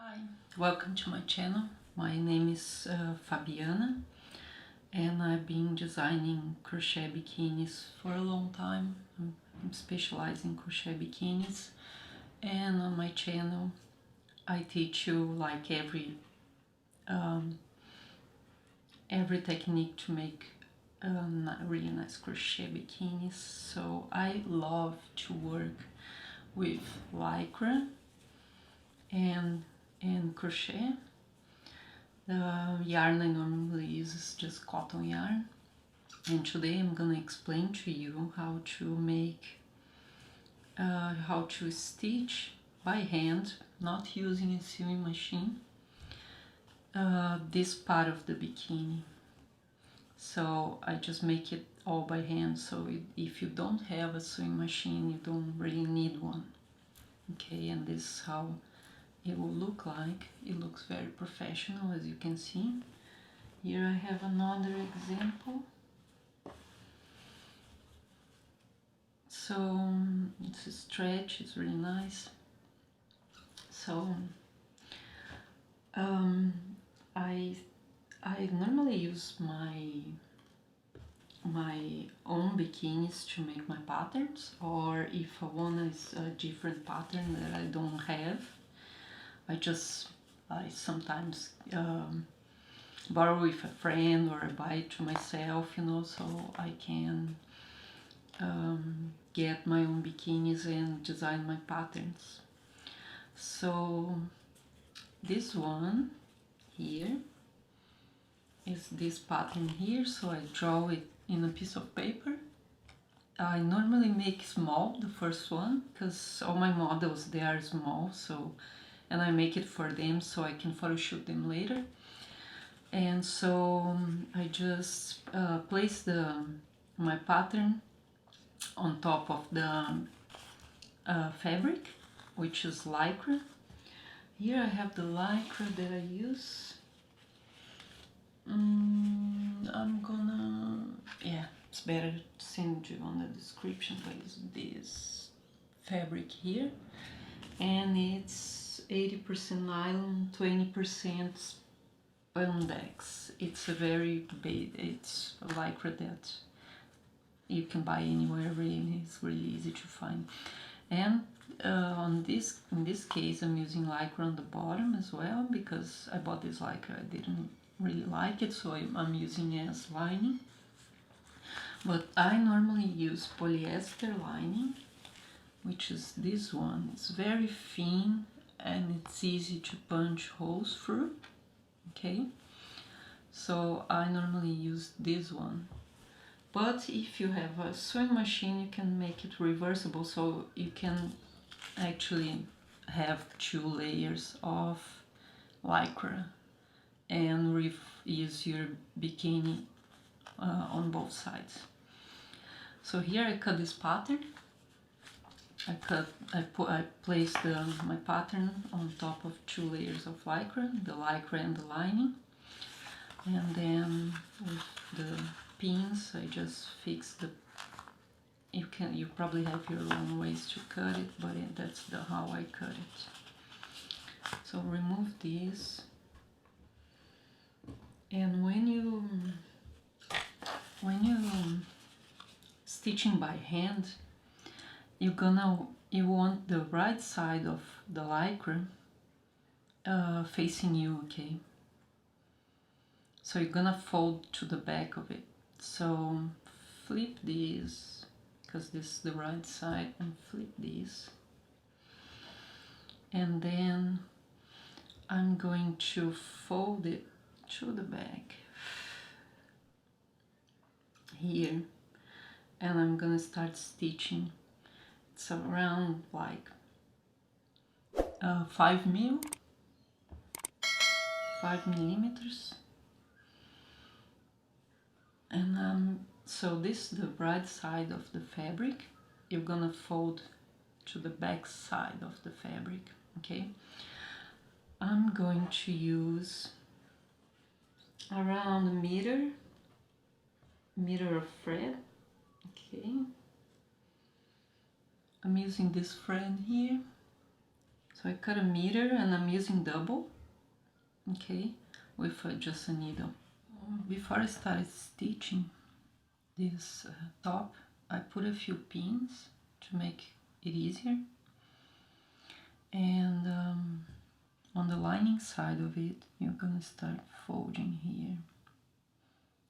Hi, welcome to my channel. My name is Fabiana, and I've been designing crochet bikinis for a long time. I'm specialized in crochet bikinis, and on my channel I teach you like every technique to make really nice crochet bikinis. So I love to work with lycra and crochet. The yarn I normally use is just cotton yarn, and today I'm gonna explain to you how to make how to stitch by hand, not using a sewing machine, this part of the bikini. So I just make it all by hand, so if you don't have a sewing machine, you don't really need one. Okay, and this is how it will look like. It looks very professional, as you can see. Here I have another example. So it's a stretch, it's really nice. So I normally use my own bikinis to make my patterns, or if I want a different pattern that I don't have, I sometimes borrow with a friend, or I buy it to myself, you know, so I can get my own bikinis and design my patterns. So this one here is this pattern here, so I draw it in a piece of paper. I normally make small, the first one, because all my models, they are small, so, and I make it for them so I can photo shoot them later. And so I just place my pattern on top of the fabric, which is lycra. Here I have the lycra that I use. I'm gonna, yeah, it's better to send you on the description, but it's this fabric here, and it's 80% nylon, 20% spandex. It's a very big, it's a lycra that you can buy anywhere, really. It's really easy to find. And in this case I'm using lycra on the bottom as well, because I bought this lycra, I didn't really like it, so I'm using it as lining. But I normally use polyester lining, which is this one. It's very thin and it's easy to punch holes through. Okay, so I normally use this one. But if you have a sewing machine, you can make it reversible, so you can actually have 2 layers of lycra and use your bikini on both sides. So here I cut this pattern. I placed my pattern on top of 2 layers of lycra, the lycra and the lining, and then with the pins I just fix the. You probably have your own ways to cut it, but that's how I cut it. So remove this, and when you stitching by hand, you want the right side of the lycra facing you, okay? So you're gonna fold to the back of it. So flip this, because this is the right side, and flip this, and then I'm going to fold it to the back here, and I'm gonna start stitching. It's around like 5 millimeters, and so this is the right side of the fabric. You're gonna fold to the back side of the fabric, okay? I'm going to use around a meter of thread, okay? I'm using this thread here, So I cut a meter and I'm using double, okay, with just a needle. Before I started stitching this top, I put a few pins to make it easier, and on the lining side of it you're gonna start folding here.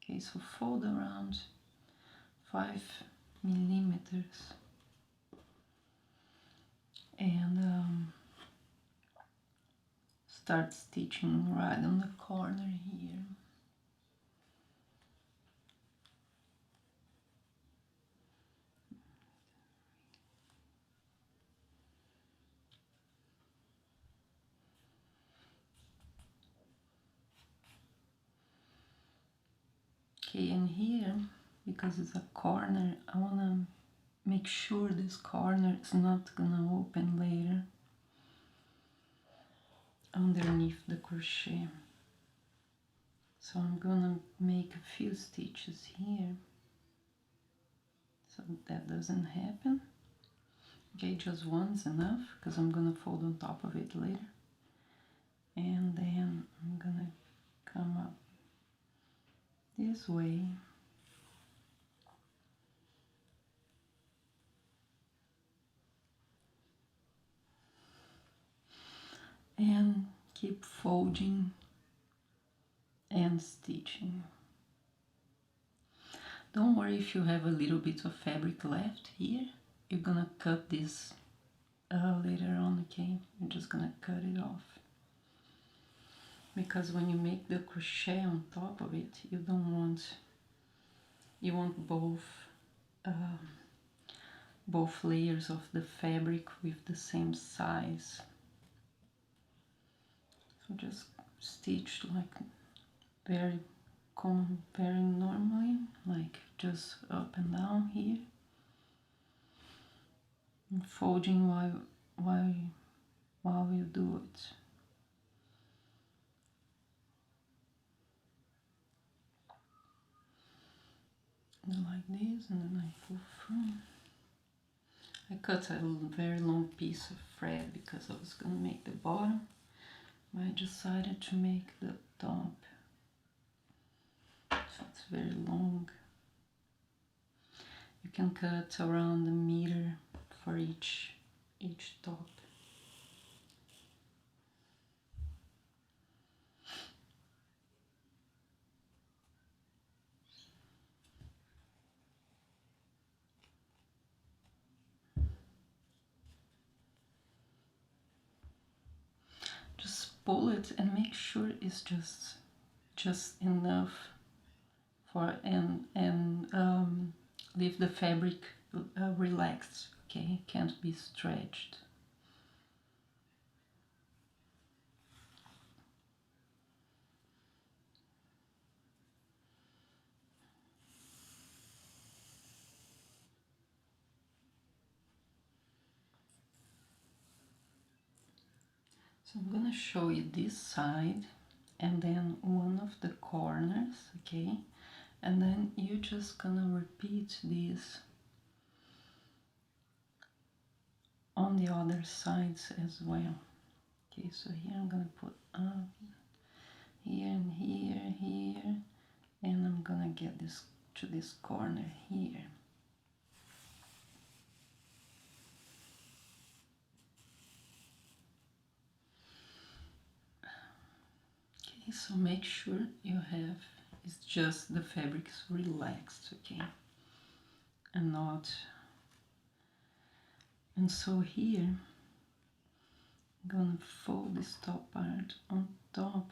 Okay, so fold around 5 millimeters, and start stitching right on the corner here. Okay, and here, because it's a corner, I want to make sure this corner is not gonna open later underneath the crochet. So I'm gonna make a few stitches here so that doesn't happen. Okay, just one's enough because I'm gonna fold on top of it later. And then I'm gonna come up this way. And keep folding and stitching. Don't worry if you have a little bit of fabric left here. You're gonna cut this later on, okay? You're just gonna cut it off. Because when you make the crochet on top of it, you want both layers of the fabric with the same size. So just stitch like very normally, like just up and down here, and folding while you do it. And like this, and then I pull through. I cut a very long piece of thread because I was gonna make the bottom, but I decided to make the top. So it's very long. You can cut around a meter for each top. Just pull it and make sure it's just enough for and leave the fabric relaxed. Okay, can't be stretched. So I'm gonna show you this side and then one of the corners, okay? And then you're just gonna repeat this on the other sides as well. Okay, so here I'm gonna put up here and here, and I'm gonna get this to this corner here. Okay, so make sure you have, it's just the fabric is relaxed, okay? And not, and so here, I'm gonna fold this top part on top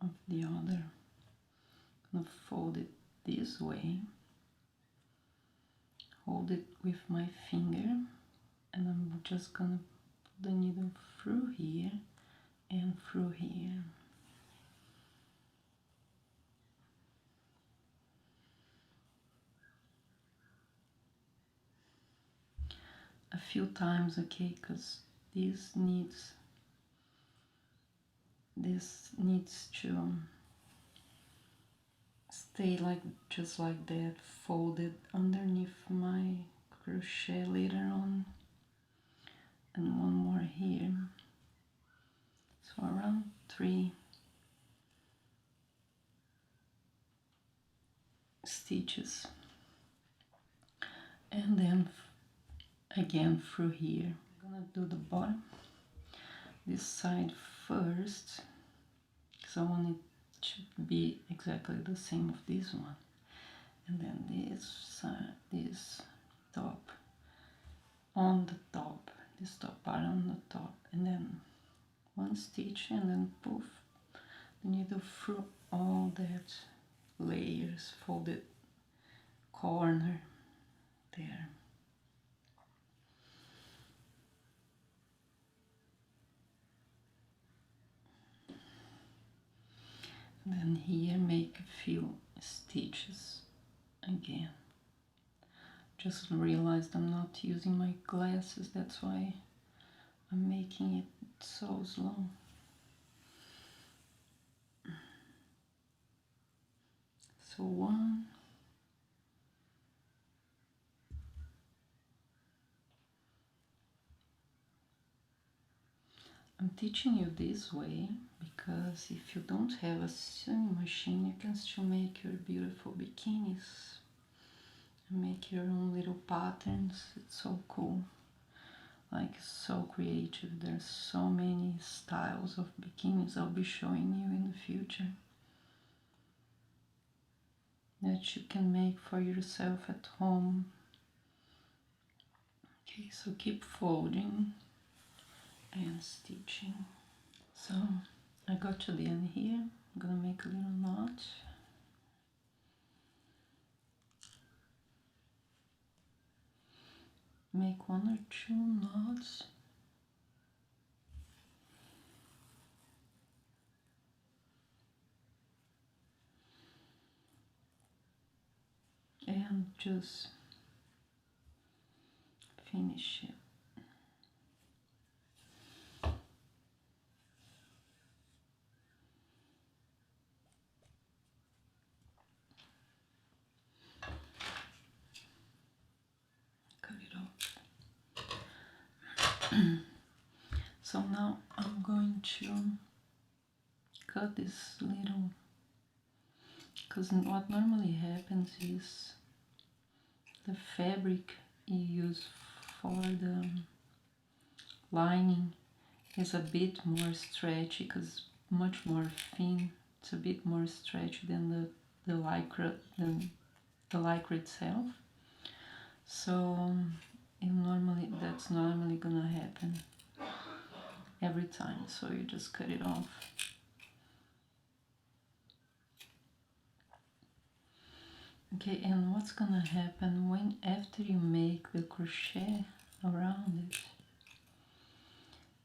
of the other. I'm gonna fold it this way, hold it with my finger, and I'm just gonna put the needle through here and through here. A few times, okay, because this needs to stay like just like that, folded underneath my crochet later on, and one more here. 3 stitches, and then again through here. I'm gonna do the bottom, this side first, because I want it to be exactly the same of this one, and then this side, this top on the top, this top part on the top, and then one stitch, and then poof, the needle through all that layers, folded corner there. And then here make a few stitches again. Just realized I'm not using my glasses, that's why I'm making it so slow. So one, I'm teaching you this way because if you don't have a sewing machine, you can still make your beautiful bikinis and make your own little patterns. It's so cool, like so creative. There's so many styles of bikinis I'll be showing you in the future that you can make for yourself at home. Okay, so keep folding and stitching. So I got to the end here. I'm gonna make a little knot. Make 1 or 2 knots. And just finish it. Cut it off. So now I'm going to cut this little, because what normally happens is the fabric you use for the lining is a bit more stretchy, because much more thin. It's a bit more stretchy than the lycra, the lycra itself. So that's normally gonna happen every time. So you just cut it off. Okay, and what's gonna happen when after you make the crochet around it,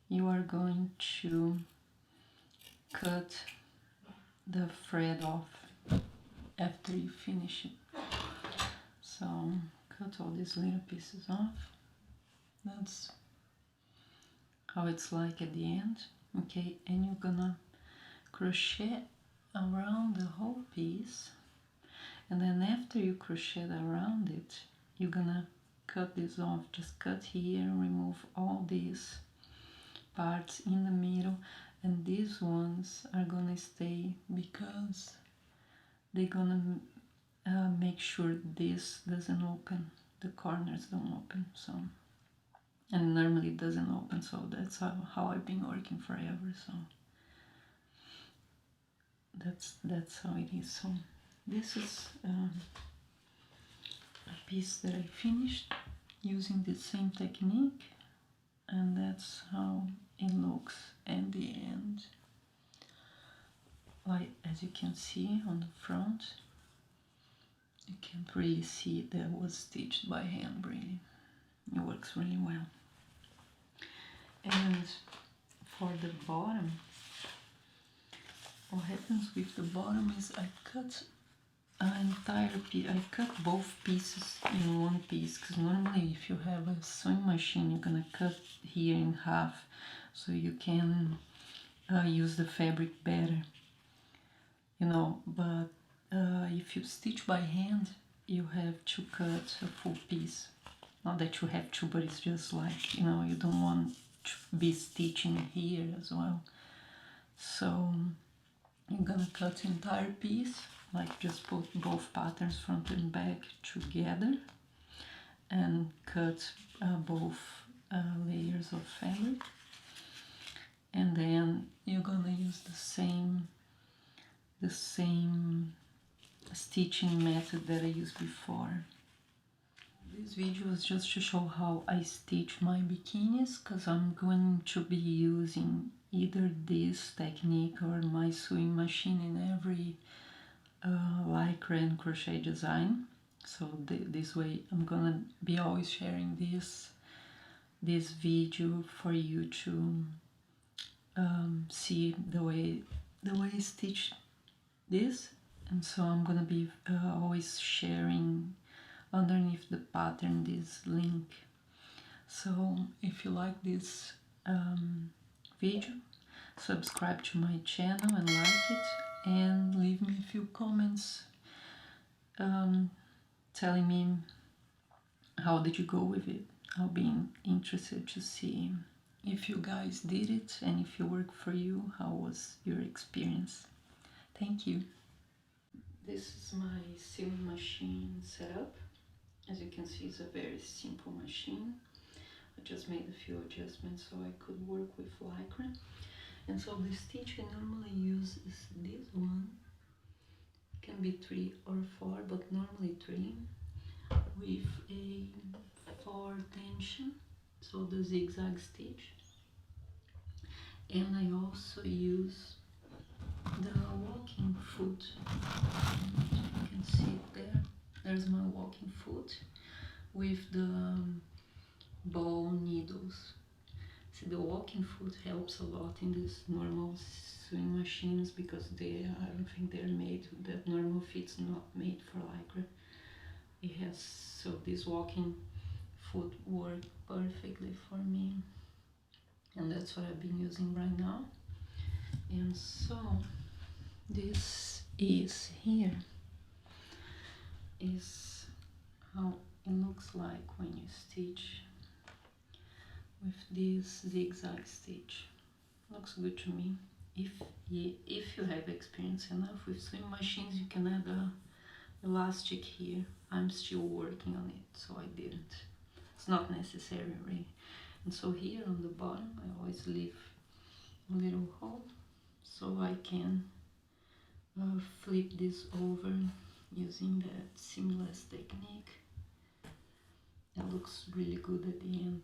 you are going to cut the thread off after you finish it. So cut all these little pieces off. That's how it's like at the end. Okay, and you're gonna crochet around the whole piece, and then after you crochet around it, you're gonna cut this off. Just cut here, remove all these parts in the middle, and these ones are gonna stay because they're gonna make sure this doesn't open, the corners don't open. So, and normally it doesn't open, so that's how I've been working forever. So that's how it is. So this is a piece that I finished using the same technique, and that's how it looks at the end. Like, as you can see on the front, you can't really see that was stitched by hand. Really, it works really well. And for the bottom, what happens with the bottom is I cut an entire piece. I cut both pieces in one piece, because normally if you have a sewing machine, you're gonna cut here in half so you can use the fabric better, you know. But if you stitch by hand, you have to cut a full piece. Not that you have to, but it's just like, you know, you don't want to be stitching here as well. So I'm gonna cut the entire piece, like just put both patterns front and back together and cut both layers of fabric, and then you're gonna use the same stitching method that I used before. This video is just to show how I stitch my bikinis, because I'm going to be using either this technique or my sewing machine in every lycra and crochet design. So this way I'm gonna be always sharing this video for you to see the way I stitch this. And so I'm gonna be always sharing underneath the pattern this link. So if you like this video, subscribe to my channel and like it, and leave me a few comments telling me how did you go with it. I'll be interested to see if you guys did it, and if it worked for you, how was your experience. Thank you. This is my sewing machine setup. As you can see, it's a very simple machine. I just made a few adjustments so I could work with lycra. And so the stitch I normally use is this one. It can be 3 or 4, but normally 3, with a 4 tension, so the zigzag stitch. And I also use the walking foot. You can see it there. There's my walking foot with the ball needles. See, the walking foot helps a lot in these normal sewing machines, because I don't think they're made, that normal fit's not made for lycra. It has, so this walking foot worked perfectly for me, and that's what I've been using right now. And so this is how it looks like when you stitch with this zigzag stitch. Looks good to me. If you have experience enough with sewing machines, you can add a elastic here. I'm still working on it, so I didn't. It's not necessary really. And so here on the bottom I always leave a little hole so I can flip this over using that seamless technique. It looks really good at the end.